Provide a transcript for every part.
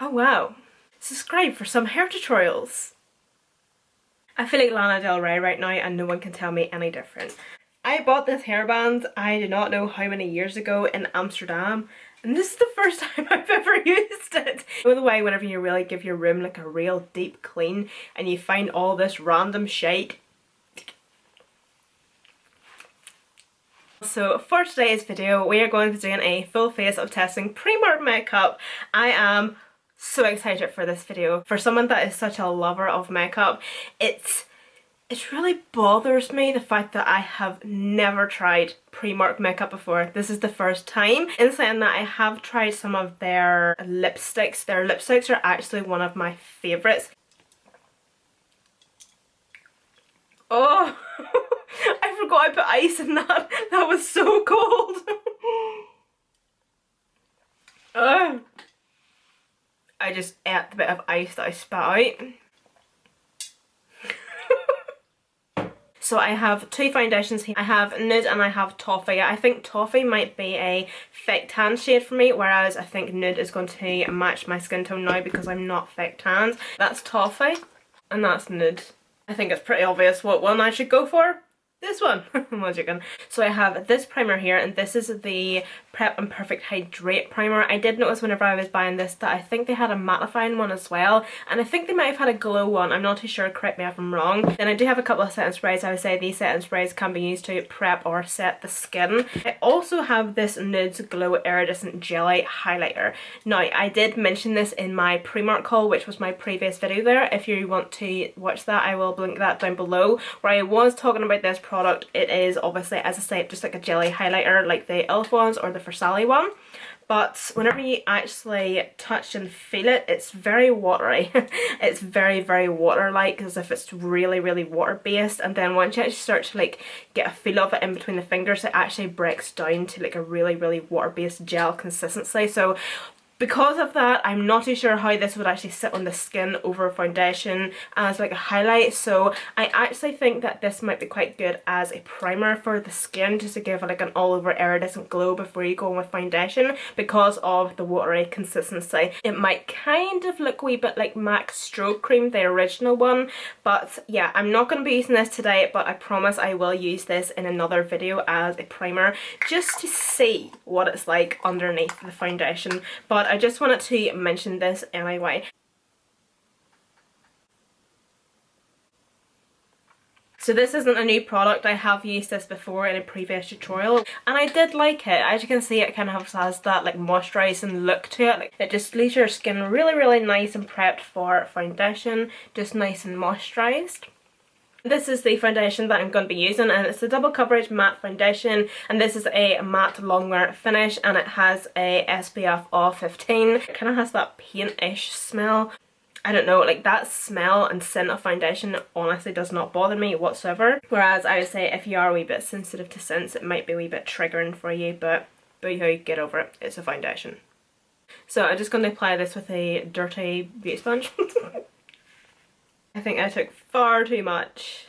Oh wow. Subscribe for some hair tutorials. I feel like Lana Del Rey right now and no one can tell me any different. I bought this hairband, I do not know how many years ago in Amsterdam, and this is the first time I've ever used it. By the way, whenever you really give your room like a real deep clean and you find all this random shite. So for today's video, we are going to be doing a full face of testing Primark makeup. I am so excited for this video. For someone that is such a lover of makeup, it really bothers me the fact that I have never tried Primark makeup before. This is the first time. In saying that, I have tried some of their lipsticks. Their lipsticks are actually one of my favourites. Oh, I forgot I put ice in that. That was so cold. I just ate the bit of ice that I spat out. So I have two foundations here. I have Nude and I have Toffee. I think Toffee might be a fake tan shade for me, whereas I think Nude is going to match my skin tone now because I'm not fake tanned. That's Toffee and that's Nude. I think it's pretty obvious what one I should go for. This one. I'm joking. So I have this primer here, and this is the Prep and Perfect Hydrate primer. I did notice whenever I was buying this that I think they had a mattifying one as well, and I think they might have had a glow one. I'm not too sure, correct me if I'm wrong. Then I do have a couple of setting sprays. I would say these setting sprays can be used to prep or set the skin. I also have this Nudes Glow Iridescent Jelly highlighter. Now, I did mention this in my Primark haul, which was my previous video there. If you want to watch that, I will link that down below, where I was talking about this product. It is obviously, as I say, just like a jelly highlighter like the e.l.f. ones or the Versailles one, but whenever you actually touch and feel it, it's very watery. It's very water-like, as if it's really water based, and then once you actually start to like get a feel of it in between the fingers, it actually breaks down to like a really water based gel consistency. So because of that, I'm not too sure how this would actually sit on the skin over foundation as like a highlight, so I actually think that this might be quite good as a primer for the skin, just to give it like an all over iridescent glow before you go in with foundation, because of the watery consistency. It might kind of look a wee bit like MAC Stroke Cream, the original one, but yeah, I'm not going to be using this today, but I promise I will use this in another video as a primer, just to see what it's like underneath the foundation. But I just wanted to mention this anyway. So this isn't a new product. I have used this before in a previous tutorial and I did like it. As you can see, it kind of has that like moisturising look to it. Like, it just leaves your skin really nice and prepped for foundation, just nice and moisturised. This is the foundation that I'm going to be using, and it's a double coverage matte foundation, and this is a matte longwear finish, and it has a SPF of 15. It kind of has that paint-ish smell. I don't know, like that smell and scent of foundation honestly does not bother me whatsoever. Whereas I would say if you are a wee bit sensitive to scents, it might be a wee bit triggering for you, but boo-hoo, get over it. It's a foundation. So I'm just going to apply this with a dirty beauty sponge. I think I took far too much.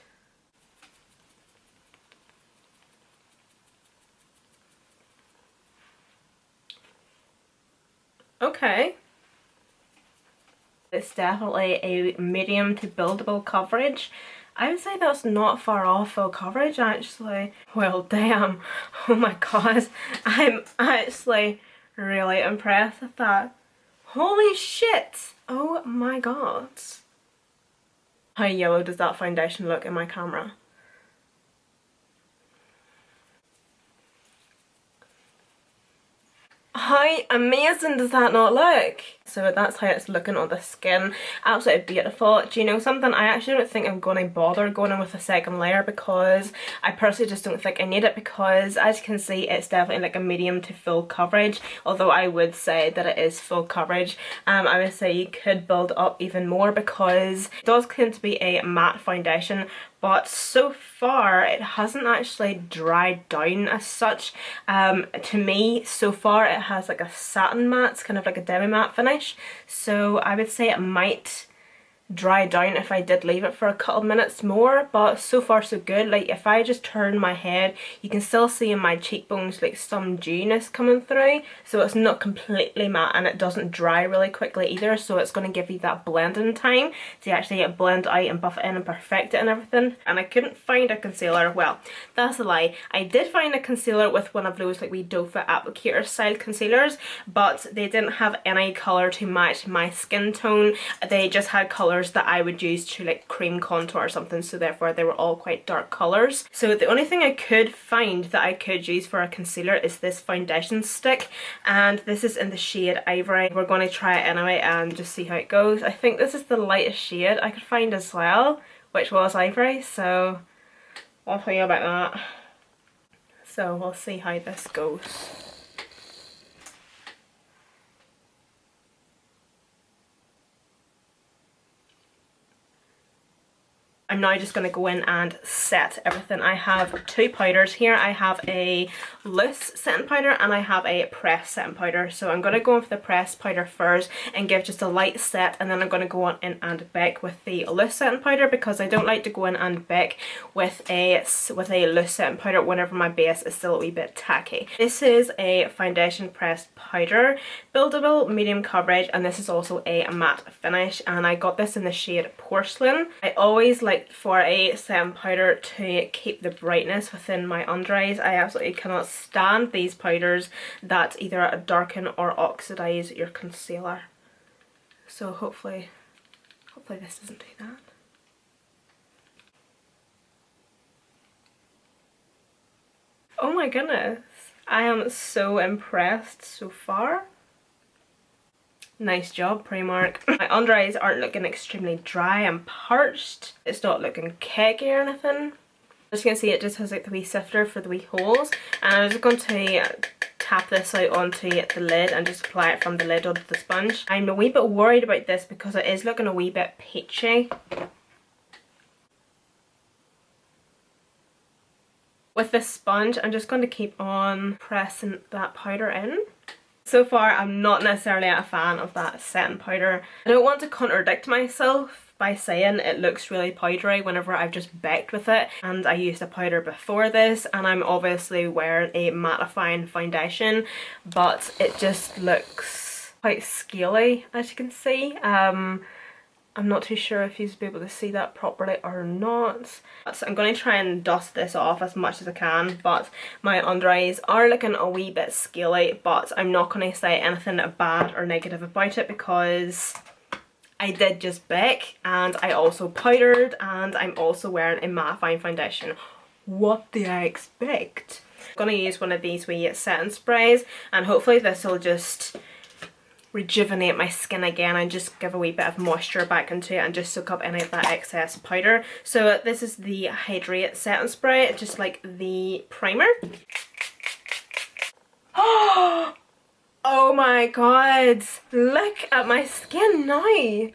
Okay. It's definitely a medium to buildable coverage. I would say that's not far off full coverage actually. Well damn, oh my god, I'm actually really impressed with that. Holy shit, oh my god. How yellow does that foundation look in my camera? How amazing does that not look? So that's how it's looking on the skin. Absolutely beautiful. Do you know something? I actually don't think I'm going to bother going in with a second layer, because I personally just don't think I need it, because as you can see, it's definitely like a medium to full coverage, although I would say that it is full coverage. I would say you could build up even more, because it does claim to be a matte foundation, but so far it hasn't actually dried down as such. To me, so far it has like a satin matte, kind of like a demi matte finish, so I would say it might dry down if I did leave it for a couple minutes more, but so far so good. Like if I just turn my head, you can still see in my cheekbones like some dewiness coming through, so it's not completely matte and it doesn't dry really quickly either, so it's going to give you that blending time to actually blend out and buff it in and perfect it and everything. And I couldn't find a concealer. Well, that's a lie. I did find a concealer with one of those like wee doe foot applicator style concealers, but they didn't have any colour to match my skin tone. They just had colours that I would use to like cream contour or something, so therefore they were all quite dark colours. So the only thing I could find that I could use for a concealer is this foundation stick, and this is in the shade Ivory. We're going to try it anyway and just see how it goes. I think this is the lightest shade I could find as well, which was Ivory, so I'll tell you about that. So we'll see how this goes. I'm now just going to go in and set everything. I have two powders here. I have a loose setting powder and I have a pressed setting powder. So I'm going to go in for the pressed powder first and give just a light set, and then I'm going to go on in and bake with the loose setting powder, because I don't like to go in and bake with a loose setting powder whenever my base is still a wee bit tacky. This is a foundation pressed powder, buildable, medium coverage, and this is also a matte finish, and I got this in the shade Porcelain. I always like for a setting powder to keep the brightness within my under eyes. I absolutely cannot stand these powders that either darken or oxidize your concealer. So hopefully this doesn't do that. Oh my goodness, I am so impressed so far. Nice job, Primark. My under eyes aren't looking extremely dry and parched. It's not looking cakey or anything. As you can see, it just has like the wee sifter for the wee holes. And I'm just going to tap this out onto the lid and just apply it from the lid onto the sponge. I'm a wee bit worried about this because it is looking a wee bit peachy. With this sponge, I'm just going to keep on pressing that powder in. So far, I'm not necessarily a fan of that setting powder. I don't want to contradict myself by saying it looks really powdery whenever I've just baked with it, and I used a powder before this, and I'm obviously wearing a mattifying foundation, but it just looks quite scaly, as you can see. I'm not too sure if you'll be able to see that properly or not. So I'm going to try and dust this off as much as I can, but my under eyes are looking a wee bit scaly, but I'm not going to say anything bad or negative about it because I did just bake and I also powdered and I'm also wearing a mattifying foundation. What do I expect? I'm going to use one of these wee setting sprays, and hopefully this will just rejuvenate my skin again and just give a wee bit of moisture back into it and just soak up any of that excess powder. So this is the Hydrate setting spray, just like the primer. Oh my god, look at my skin now.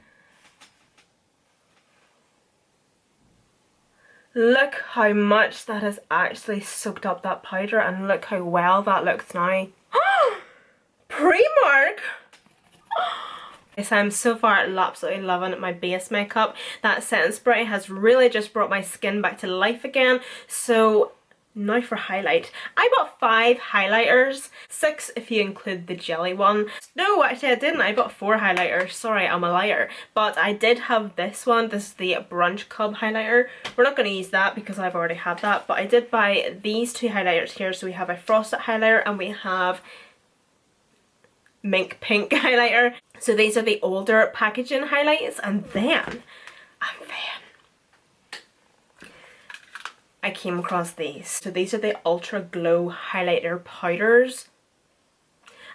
Look how much that has actually soaked up that powder, and look how well that looks now. Primark! Yes, I'm so far absolutely loving my base makeup. That setting spray has really just brought my skin back to life again. So now for highlight. I bought 5 highlighters, 6 if you include the jelly one. No, actually I didn't. I bought 4 highlighters. Sorry, I'm a liar. But I did have this one. This is the Brunch Cub highlighter. We're not going to use that because I've already had that. But I did buy these 2 highlighters here. So we have a frosted highlighter and we have mink pink highlighter. So these are the older packaging highlights, and then I came across these. So these are the Ultra Glow highlighter powders.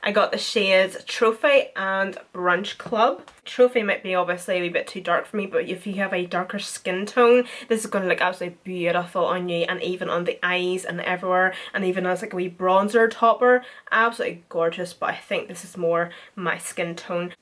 I got the shades Trophy and Brunch Club. Trophy might be obviously a wee bit too dark for me, but if you have a darker skin tone, this is going to look absolutely beautiful on you, and even on the eyes and everywhere, and even as like a wee bronzer topper. Absolutely gorgeous, but I think this is more my skin tone.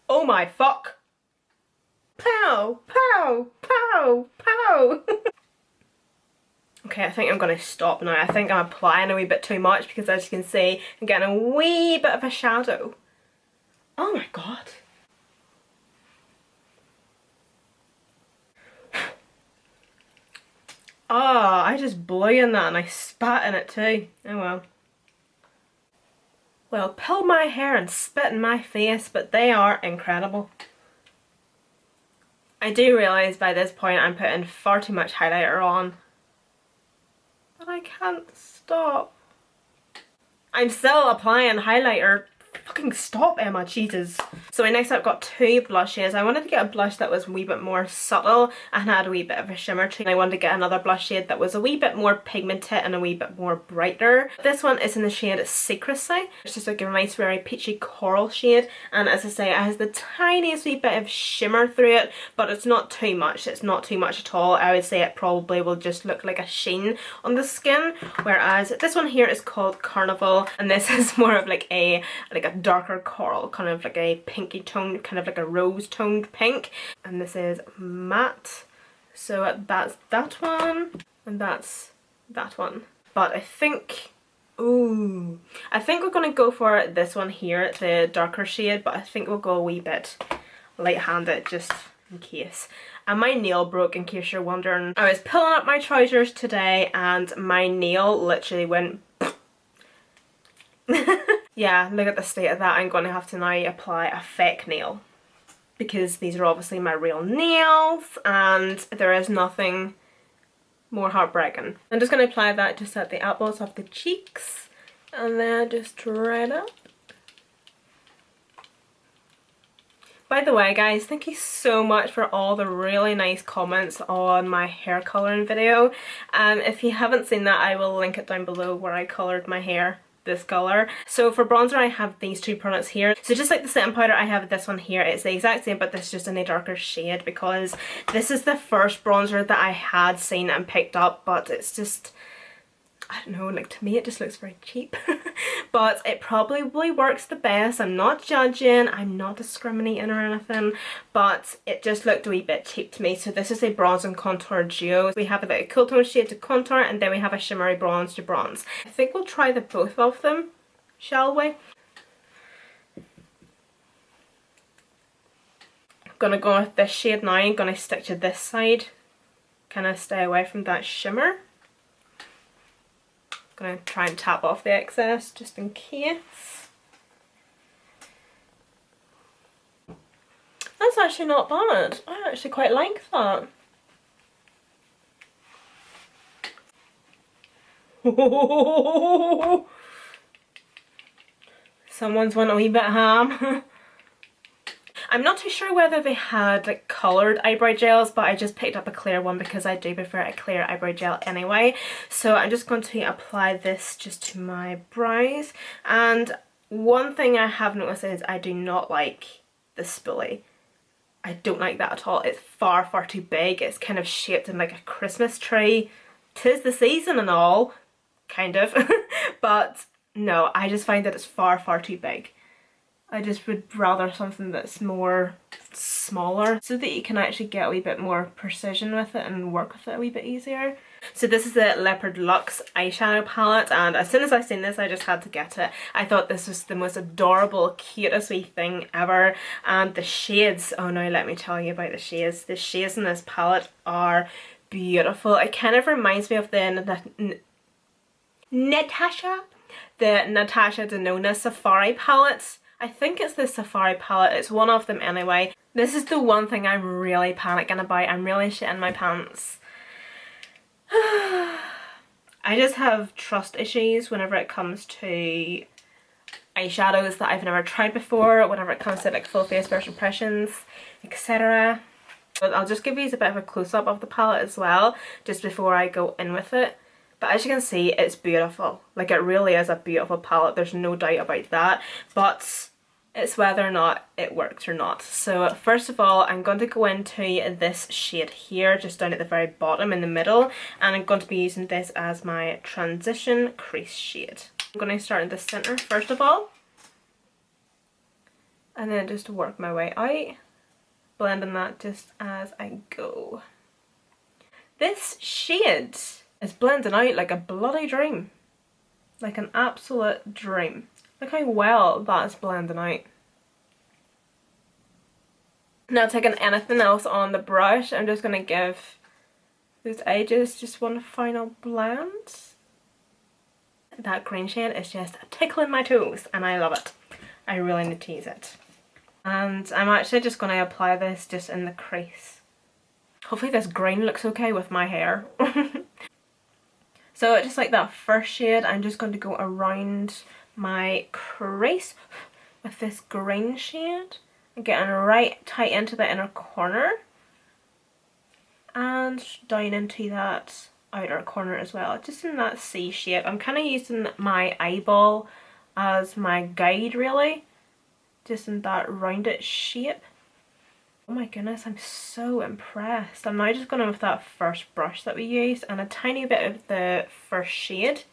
Oh my fuck! Pow! Pow! Pow! Pow! Okay, I think I'm going to stop now. I think I'm applying a wee bit too much because, as you can see, I'm getting a wee bit of a shadow. Oh my god. Oh, I just blew in that and I spat in it too. Oh well. Well, pull my hair and spit in my face, but they are incredible. I do realise by this point I'm putting far too much highlighter on. But I can't stop. I'm still applying highlighter. Fucking stop, Emma, Jesus. So next I've got two blushes. I wanted to get a blush that was a wee bit more subtle and had a wee bit of a shimmer to it. I wanted to get another blush shade that was a wee bit more pigmented and a wee bit more brighter. This one is in the shade Secrecy. It's just like a nice very peachy coral shade, and as I say, it has the tiniest wee bit of shimmer through it, but it's not too much. It's not too much at all. I would say it probably will just look like a sheen on the skin, whereas this one here is called Carnival, and this is more of like a darker coral, kind of like a pinky toned, kind of like a rose toned pink, and this is matte. So that's that one and that's that one. But I think, ooh, I think we're gonna go for this one here, the darker shade, but I think we'll go a wee bit light-handed just in case. And my nail broke, in case you're wondering. I was pulling up my trousers today and my nail literally went yeah, look at the state of that. I'm going to have to now apply a fake nail because these are obviously my real nails and there is nothing more heartbreaking. I'm just going to apply that just at the apples of the cheeks and then just right up. By the way guys, thank you so much for all the really nice comments on my hair colouring video. If you haven't seen that, I will link it down below where I coloured my hair this colour. So for bronzer I have these two products here. So just like the setting powder, I have this one here. It's the exact same, but this is just in a darker shade because this is the first bronzer that I had seen and picked up, but it's just, I don't know, like to me it just looks very cheap. But it probably works the best. I'm not judging, I'm not discriminating or anything, but it just looked a wee bit cheap to me. So this is a bronze and contour duo. We have a cool tone shade to contour and then we have a shimmery bronze to bronze. I think we'll try the both of them, shall we? I'm gonna go with this shade now. I'm gonna stick to this side, kind of stay away from that shimmer. Gonna try and tap off the excess just in case. That's actually not bad. I actually quite like that. Someone's went a wee bit ham. I'm not too sure whether they had like coloured eyebrow gels, but I just picked up a clear one because I do prefer a clear eyebrow gel anyway. So I'm just going to apply this just to my brows. And one thing I have noticed is I do not like the spoolie. I don't like that at all. It's far too big. It's kind of shaped in like a Christmas tree. 'Tis the season and all, kind of. But no, I just find that it's far too big. I just would rather something that's more smaller so that you can actually get a wee bit more precision with it and work with it a wee bit easier. So this is the Leopard Luxe eyeshadow palette, and as soon as I seen this I just had to get it. I thought this was the most adorable, cutest wee thing ever, and the shades, oh no, let me tell you about the shades. The shades in this palette are beautiful. It kind of reminds me of the Natasha Denona Safari palettes. I think it's the Safari palette, it's one of them anyway. This is the one thing I'm really panicking about. I'm really shitting my pants. I just have trust issues whenever it comes to eyeshadows that I've never tried before, whenever it comes to like full face first impressions, etc. But I'll just give you a bit of a close-up of the palette as well, just before I go in with it. But as you can see, it's beautiful. Like, it really is a beautiful palette, there's no doubt about that. But it's whether or not it works or not. So first of all, I'm going to go into this shade here, just down at the very bottom in the middle. And I'm going to be using this as my transition crease shade. I'm going to start in the centre first of all. And then just work my way out. blending that just as I go. This shade is blending out like a bloody dream. Like an absolute dream. Look how well that's blending out. Now taking anything else on the brush, I'm just going to give those edges just one final blend. That green shade is just tickling my toes and I love it. I really need to use it. And I'm actually just going to apply this just in the crease. Hopefully this green looks okay with my hair. So just like that first shade, I'm just going to go around my crease with this green shade. I'm getting right tight into the inner corner. And down into that outer corner as well, just in that C shape. I'm kind of using my eyeball as my guide really, just in that rounded shape. Oh my goodness, I'm so impressed. I'm now just going with that first brush that we used and a tiny bit of the first shade.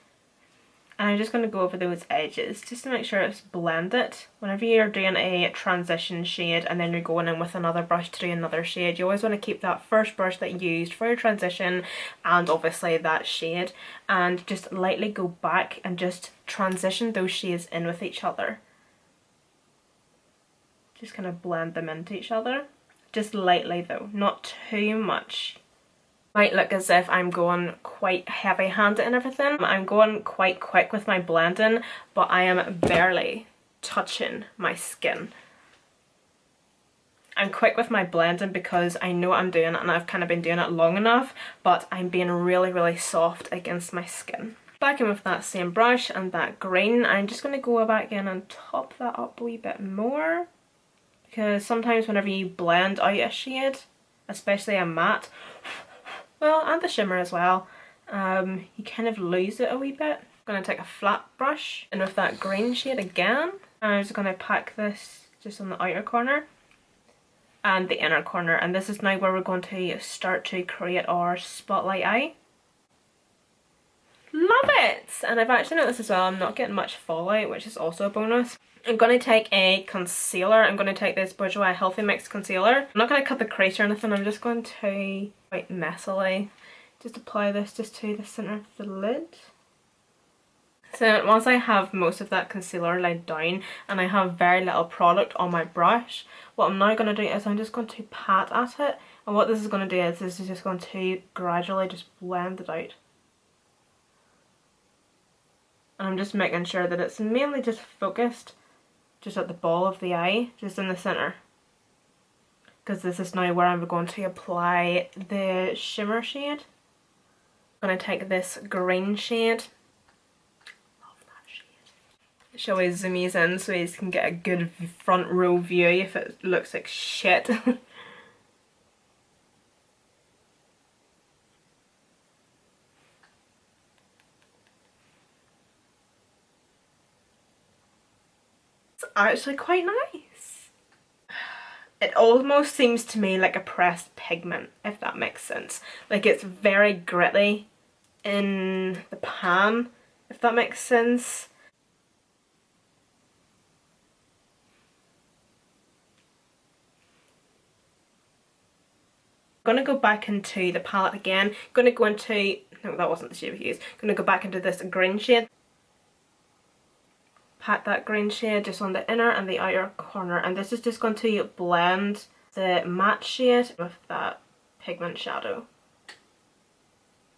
And I'm just going to go over those edges just to make sure it's blended. Whenever you're doing a transition shade and then you're going in with another brush to do another shade, you always want to keep that first brush that you used for your transition and obviously that shade, and just lightly go back and just transition those shades in with each other. Just kind of blend them into each other. Just lightly though, not too much. Might look as if I'm going quite heavy handed and everything. I'm going quite quick with my blending, but I am barely touching my skin. I'm quick with my blending because I know what I'm doing and I've kind of been doing it long enough, but I'm being really soft against my skin. Back in with that same brush and that green, I'm just going to go back in and top that up a wee bit more. Because sometimes whenever you blend out a shade, especially a matte, well, and the shimmer as well, you kind of lose it a wee bit. I'm going to take a flat brush and with that green shade again, I'm just going to pack this just on the outer corner and the inner corner, and this is now where we're going to start to create our spotlight eye. Love it! And I've actually noticed as well I'm not getting much fallout, which is also a bonus. I'm going to take a concealer. I'm going to take this Bourjois Healthy Mix concealer. I'm not going to cut the crease or anything. I'm just going to, quite messily, just apply this just to the centre of the lid. So once I have most of that concealer laid down and I have very little product on my brush, what I'm now going to do is I'm just going to pat at it. And what this is going to do is this is just going to gradually just blend it out. And I'm just making sure that it's mainly just focused just at the ball of the eye, just in the centre. Because this is now where I'm going to apply the shimmer shade. I'm going to take this green shade. Love that shade. Shall we zoom these in so you can get a good front row view if it looks like shit. Actually quite nice. It almost seems to me like a pressed pigment, if that makes sense. Like it's very gritty in the pan, if that makes sense. I'm going to go back into the palette again. I'm going to go into, no, that wasn't the shade we used. I'm going to go back into this green shade. Pat that green shade just on the inner and the outer corner, and this is just going to blend the matte shade with that pigment shadow.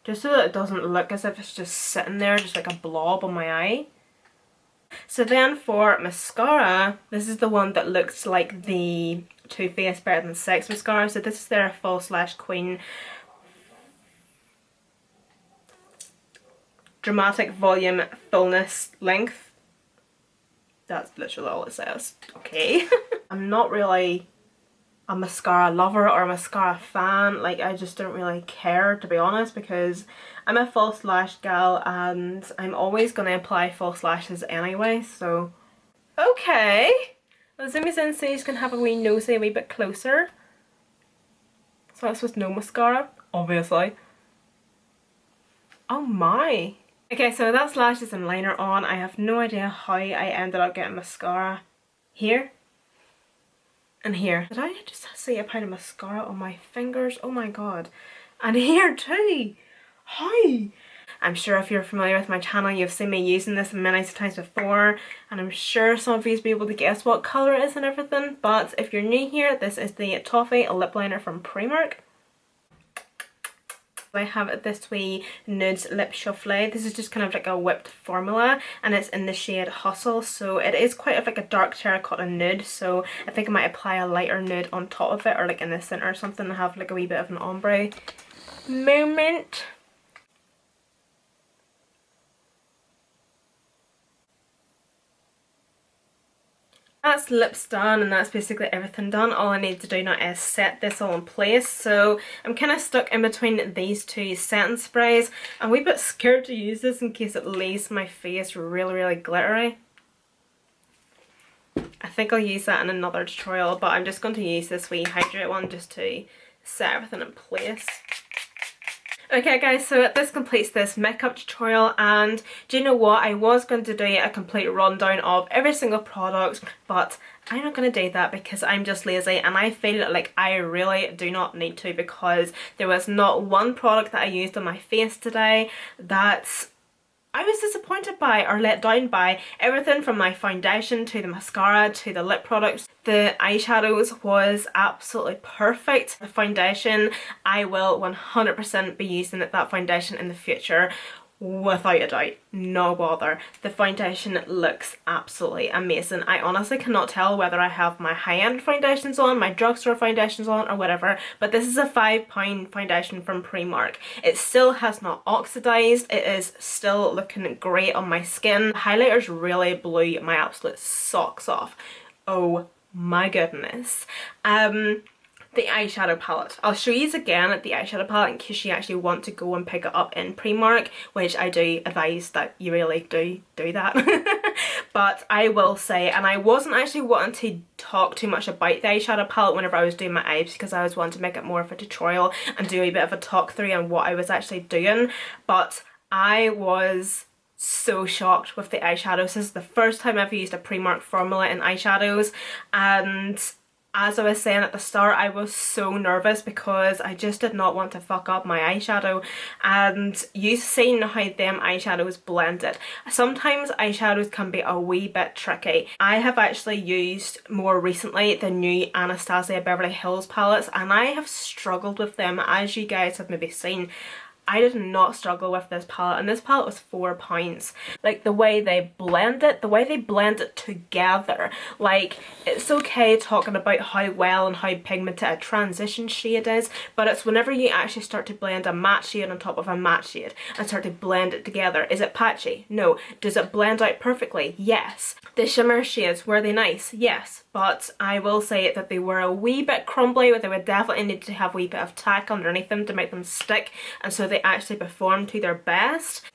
Just so that it doesn't look as if it's just sitting there just like a blob on my eye. So then for mascara, this is the one that looks like the Too Faced Better Than Sex mascara. So this is their Full/Queen Dramatic Volume Fullness Length. That's literally all it says. Okay. I'm not really a mascara lover or a mascara fan. Like, I just don't really care, to be honest, because I'm a false lash gal and I'm always going to apply false lashes anyway, so. Okay. Well, zoom in so you can have a wee nosy a wee bit closer. So that's with no mascara, obviously. Oh my. Okay, so that's lashes and liner on. I have no idea how I ended up getting mascara here. And here. Did I just see a pile of mascara on my fingers? Oh my god. And here too. How? I'm sure if you're familiar with my channel, you've seen me using this many times before, and I'm sure some of you will be able to guess what colour it is and everything, but if you're new here, this is the Toffee lip liner from Primark. I have this wee nude lip shuffle. This is just kind of like a whipped formula, and it's in the shade Hustle, so it is quite like a dark terracotta nude, so I think I might apply a lighter nude on top of it, or like in the centre or something, and have like a wee bit of an ombre moment. That's lips done, and that's basically everything done. All I need to do now is set this all in place. So I'm kind of stuck in between these two setting sprays. I'm a wee bit scared to use this in case it leaves my face really glittery. I think I'll use that in another tutorial, but I'm just going to use this wee hydrate one just to set everything in place. Okay guys, so this completes this makeup tutorial, and do you know what, I was going to do a complete rundown of every single product, but I'm not going to do that because I'm just lazy, and I feel like I really do not need to, because there was not one product that I used on my face today that I was disappointed by or let down by. Everything from my foundation to the mascara to the lip products, the eyeshadows was absolutely perfect. The foundation, I will 100% be using that foundation in the future without a doubt, no bother. The foundation looks absolutely amazing. I honestly cannot tell whether I have my high-end foundations on, my drugstore foundations on, or whatever, but this is a £5 foundation from Primark. It still has not oxidized, it is still looking great on my skin. The highlighters really blew my absolute socks off. Oh my goodness. The eyeshadow palette. I'll show you again at the eyeshadow palette in case you actually want to go and pick it up in Primark, which I do advise that you really do that. But I will say, and I wasn't actually wanting to talk too much about the eyeshadow palette whenever I was doing my eyes, because I was wanting to make it more of a tutorial and do a bit of a talk through on what I was actually doing, but I was so shocked with the eyeshadows. This is the first time I've used a Primark formula in eyeshadows, and as I was saying at the start, I was so nervous because I just did not want to fuck up my eyeshadow, and you've seen how them eyeshadows blended. Sometimes eyeshadows can be a wee bit tricky. I have actually used more recently the new Anastasia Beverly Hills palettes, and I have struggled with them, as you guys have maybe seen. I did not struggle with this palette, and this palette was £4. Like, the way they blend it together, like, it's okay talking about how well and how pigmented a transition shade is, but it's whenever you actually start to blend a matte shade on top of a matte shade and start to blend it together. Is it patchy? No. Does it blend out perfectly? Yes. The shimmer shades, were they nice? Yes. But I will say that they were a wee bit crumbly, but they would definitely need to have a wee bit of tack underneath them to make them stick, and so they actually perform to their best.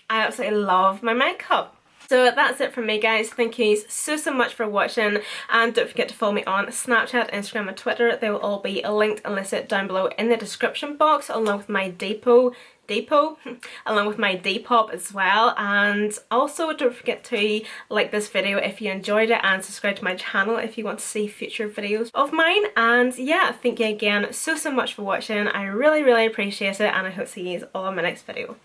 I absolutely love my makeup. So that's it from me, guys. Thank you so much for watching, and don't forget to follow me on Snapchat, Instagram and Twitter. They will all be linked and listed down below in the description box, along with my Depop as well. And also don't forget to like this video if you enjoyed it, and subscribe to my channel if you want to see future videos of mine. And yeah, thank you again so much for watching. I really appreciate it, and I hope to see you all in my next video.